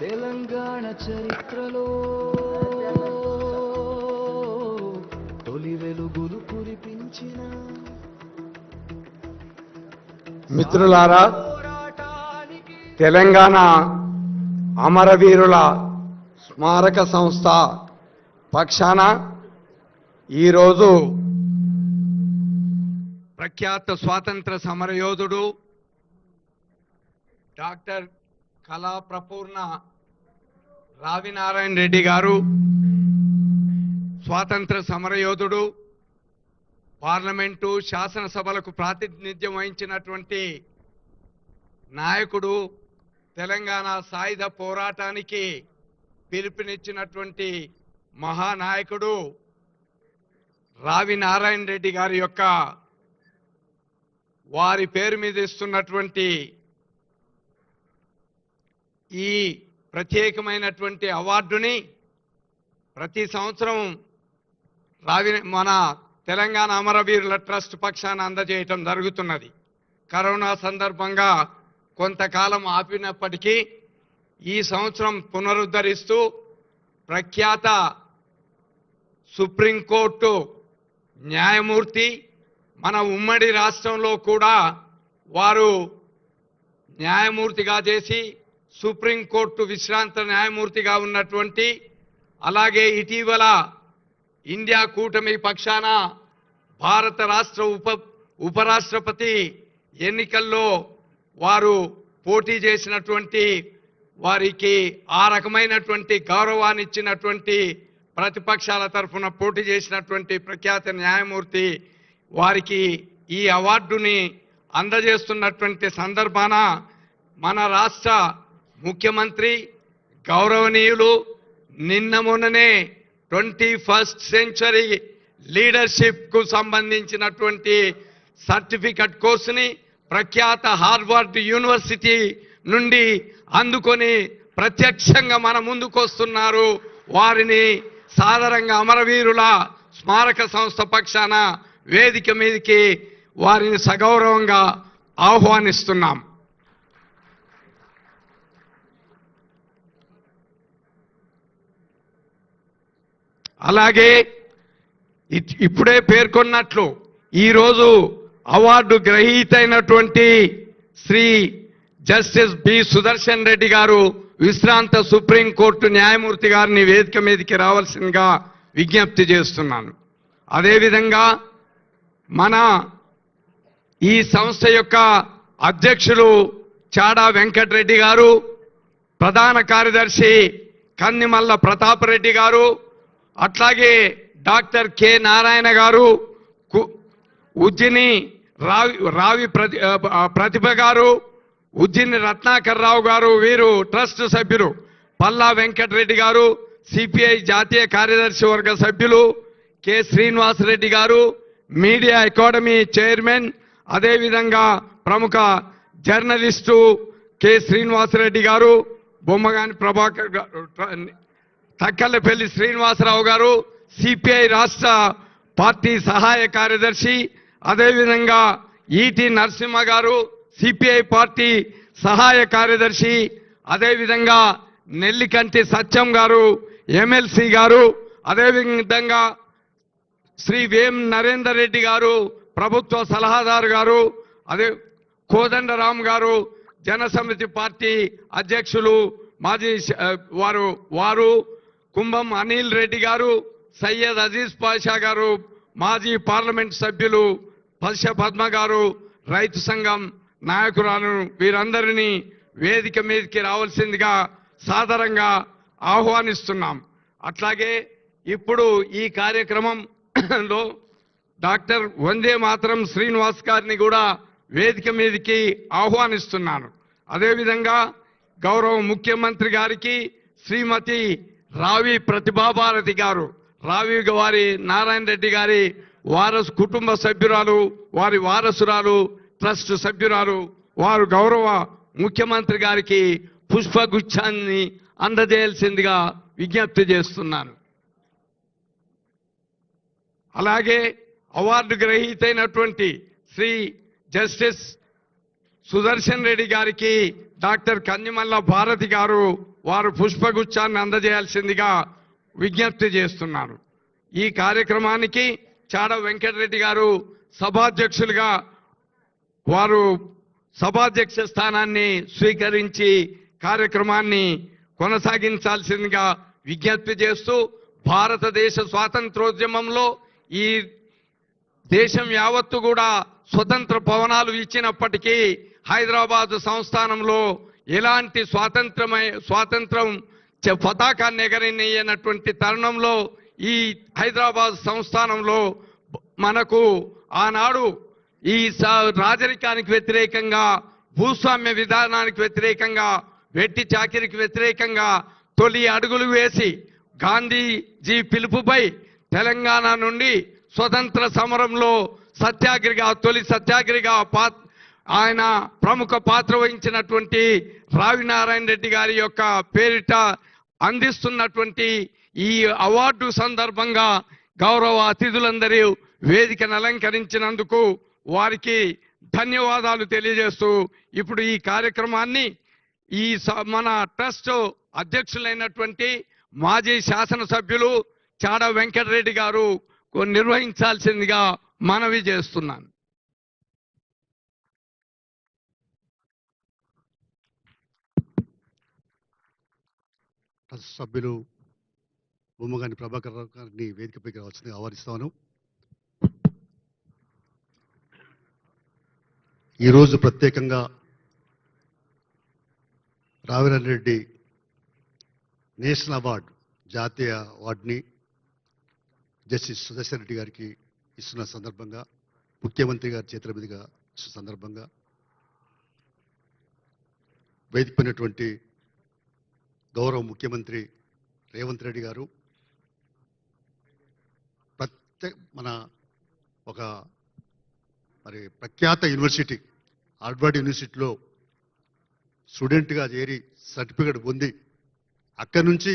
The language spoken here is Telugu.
తెలంగాణ చరిత్రలో తొలి వెలుగులు కురిపించిన మిత్రులారా, తెలంగాణ అమరవీరుల స్మారక సంస్థ పక్షాన ఈరోజు ప్రఖ్యాత స్వాతంత్ర సమరయోధుడు డాక్టర్ కళా ప్రపూర్ణ రావి నారాయణ రెడ్డి గారు, స్వాతంత్ర సమరయోధుడు, పార్లమెంటు శాసనసభలకు ప్రాతినిధ్యం వహించినటువంటి నాయకుడు, తెలంగాణ సాయుధ పోరాటానికి పిలుపునిచ్చినటువంటి మహానాయకుడు రావి నారాయణ రెడ్డి గారి యొక్క వారి పేరు మీద ఇస్తున్నటువంటి ఈ ప్రత్యేకమైనటువంటి అవార్డుని ప్రతి సంవత్సరం మన తెలంగాణ అమరవీరుల ట్రస్ట్ పక్షాన అందజేయటం జరుగుతున్నది. కరోనా సందర్భంగా కొంతకాలం ఆపినప్పటికీ ఈ సంవత్సరం పునరుద్ధరిస్తూ ప్రఖ్యాత సుప్రీంకోర్టు న్యాయమూర్తి, మన ఉమ్మడి రాష్ట్రంలో కూడా వారు న్యాయమూర్తిగా చేసి సుప్రీంకోర్టు విశ్రాంత న్యాయమూర్తిగా ఉన్నటువంటి, అలాగే ఇటీవల ఇండియా కూటమి పక్షాన భారత రాష్ట్ర ఉపరాష్ట్రపతి ఎన్నికల్లో వారు పోటీ చేసినటువంటి, వారికి ఆ రకమైనటువంటి గౌరవాన్ని ఇచ్చినటువంటి, ప్రతిపక్షాల తరఫున పోటీ చేసినటువంటి ప్రఖ్యాత న్యాయమూర్తి వారికి ఈ అవార్డుని అందజేస్తున్నటువంటి సందర్భాన మన రాష్ట్ర ముఖ్యమంత్రి గౌరవనీయులు నిన్న మొన్ననే 21st సెంచరీ లీడర్షిప్ కు సంబంధించినటువంటి సర్టిఫికెట్ కోర్సుని ప్రఖ్యాత హార్వర్డ్ యూనివర్సిటీ నుండి అందుకొని ప్రత్యక్షంగా మన ముందుకు వస్తున్నారు. వారిని సాదరంగా అమరవీరుల స్మారక సంస్థ పక్షాన వేదిక మీదకి వారిని సగౌరవంగా ఆహ్వానిస్తున్నాం. అలాగే ఇప్పుడే పేర్కొన్నట్లు ఈరోజు అవార్డు గ్రహీత అయినటువంటి శ్రీ జస్టిస్ బి సుదర్శన్ రెడ్డి గారు, విశ్రాంత సుప్రీంకోర్టు న్యాయమూర్తి గారిని వేదిక మీదకి రావాల్సిందిగా విజ్ఞప్తి చేస్తున్నాను. అదేవిధంగా మన ఈ సంస్థ యొక్క అధ్యక్షులు చాడా వెంకటరెడ్డి గారు, ప్రధాన కార్యదర్శి కన్నిమల్ల ప్రతాపరెడ్డి గారు, అట్లాగే డాక్టర్ కె నారాయణ గారు, ఉజ్జిని రావి ప్రతిభ గారు, ఉజ్జిని రత్నాకర్ రావు గారు, వీరు ట్రస్ట్ సభ్యులు, పల్లా వెంకటరెడ్డి గారు, సిపిఐ జాతీయ కార్యదర్శి వర్గ సభ్యులు, కె శ్రీనివాసరెడ్డి గారు, మీడియా అకాడమీ చైర్మన్, అదేవిధంగా ప్రముఖ జర్నలిస్టు కె శ్రీనివాసరెడ్డి గారు, బొమ్మగాని ప్రభాకర్ గారు, తక్కలపల్లి శ్రీనివాసరావు గారు, సిపిఐ రాష్ట్ర పార్టీ సహాయ కార్యదర్శి, అదేవిధంగా ఈటి నరసింహ గారు, సిపిఐ పార్టీ సహాయ కార్యదర్శి, అదేవిధంగా నెల్లికంటి సత్యం గారు, ఎమ్మెల్సీ గారు, అదేవిధంగా శ్రీ వేం నరేందర్ రెడ్డి గారు, ప్రభుత్వ సలహాదారు గారు, అదే కోదండరామ్ గారు, జనసమితి పార్టీ అధ్యక్షులు మాజీ వారు కుంభం అనిల్ రెడ్డి గారు, సయ్యద్ అజీజ్ పాషా గారు, మాజీ పార్లమెంట్ సభ్యులు పల్ష పద్మ గారు, రైతు సంఘం నాయకురాలు, వీరందరినీ వేదిక మీదకి రావాల్సిందిగా సాదరంగా ఆహ్వానిస్తున్నాం. అట్లాగే ఇప్పుడు ఈ కార్యక్రమంలో డాక్టర్ వందే మాతరం శ్రీనివాస్ గారిని కూడా వేదిక మీదకి ఆహ్వానిస్తున్నాను. అదేవిధంగా గౌరవ ముఖ్యమంత్రి గారికి శ్రీమతి రావి ప్రతిభాభారతి గారు, రావి వారి నారాయణ రెడ్డి గారి కుటుంబ సభ్యురాలు, వారి వారసురాలు, ట్రస్ట్ సభ్యురాలు, వారు గౌరవ ముఖ్యమంత్రి గారికి పుష్పగుచ్ఛాన్ని అందజేయాల్సిందిగా విజ్ఞప్తి చేస్తున్నాను. అలాగే అవార్డు గ్రహీత అయినటువంటి శ్రీ జస్టిస్ సుదర్శన్ రెడ్డి గారికి డాక్టర్ కందిమల్ల భారతి గారు వారు పుష్పగుచ్చాన్ని అందజేయాల్సిందిగా విజ్ఞప్తి చేస్తున్నారు. ఈ కార్యక్రమానికి చాడ వెంకటరెడ్డి గారు సభాధ్యక్షులుగా వారు సభాధ్యక్ష స్థానాన్ని స్వీకరించి కార్యక్రమాన్ని కొనసాగించాల్సిందిగా విజ్ఞప్తి చేస్తూ, భారతదేశ స్వాతంత్రోద్యమంలో ఈ దేశం యావత్తు కూడా స్వతంత్ర పవనాలు ఇచ్చినప్పటికీ హైదరాబాద్ సంస్థానంలో ఎలాంటి స్వాతంత్రం పతాకాన్ని ఎగరనేయనటువంటి తరుణంలో ఈ హైదరాబాద్ సంస్థానంలో మనకు ఆనాడు ఈ రాజరికానికి వ్యతిరేకంగా, భూస్వామ్య విధానానికి వ్యతిరేకంగా, వెట్టి చాకిరికి వ్యతిరేకంగా తొలి అడుగులు వేసి గాంధీజీ పిలుపుపై తెలంగాణ నుండి స్వతంత్ర సమరంలో తొలి సత్యాగ్రహిగా ఆయన ప్రముఖ పాత్ర వహించినటువంటి రావి నారాయణ రెడ్డి గారి యొక్క పేరిట అందిస్తున్నటువంటి ఈ అవార్డు సందర్భంగా గౌరవ అతిథులందరూ వేదికను అలంకరించినందుకు వారికి ధన్యవాదాలు తెలియజేస్తూ, ఇప్పుడు ఈ కార్యక్రమాన్ని మన ట్రస్ట్ అధ్యక్షులైనటువంటి మాజీ శాసనసభ్యులు చాడ వెంకటరెడ్డి గారు నిర్వహించాల్సిందిగా మనవి చేస్తున్నాను. ట్రస్ట్ సభ్యులు బొమ్మగాని ప్రభాకర్ రావు గారిని వేదికపైకి రావాల్సిందిగా ఆహ్వానిస్తాను. ఈరోజు ప్రత్యేకంగా రావినారాయణ రెడ్డి నేషనల్ అవార్డు, జాతీయ అవార్డుని జస్టిస్ సుదర్శన్ రెడ్డి గారికి ఇస్తున్న సందర్భంగా, ముఖ్యమంత్రి గారి చేతుల మీదుగా ఇస్తున్న సందర్భంగా వేదికైనటువంటి గౌరవ ముఖ్యమంత్రి రేవంత్ రెడ్డి గారు మన ఒక ప్రఖ్యాత యూనివర్సిటీ హార్వర్డ్ యూనివర్సిటీలో స్టూడెంట్గా చేరి సర్టిఫికేట్ పొంది అక్కడి నుంచి